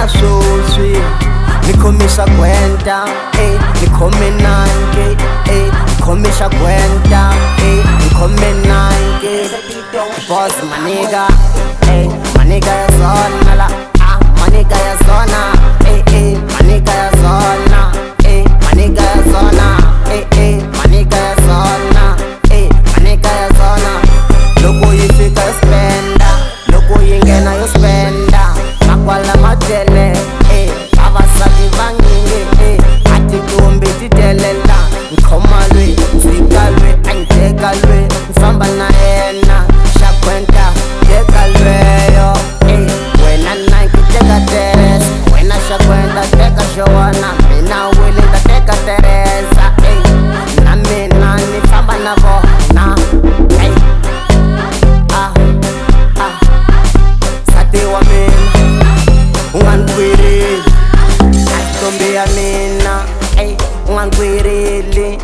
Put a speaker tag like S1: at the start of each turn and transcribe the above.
S1: swoswi ni khomisa gwenta ni khome nanke ni khomisa gwenta ni khome nanke boss maniga maniga ya zona la maniga ya zona maniga ya zona maniga ya zona maniga ya zona maniga ya zona loko yi fika yo spenda loko yi nghena yo spenda makwala matele vavasati vangenge atikombi titelela nkhoma lwe fika lwe anteka lwe nfamba na yena xa kwenta teka lweyo wena nanki teka Teresa wena xa kwenta teka Joana mina wile nda teka Teresa na mina ni famba na vona sati wa mina ungankwirili ntombi ya mina ungankwirili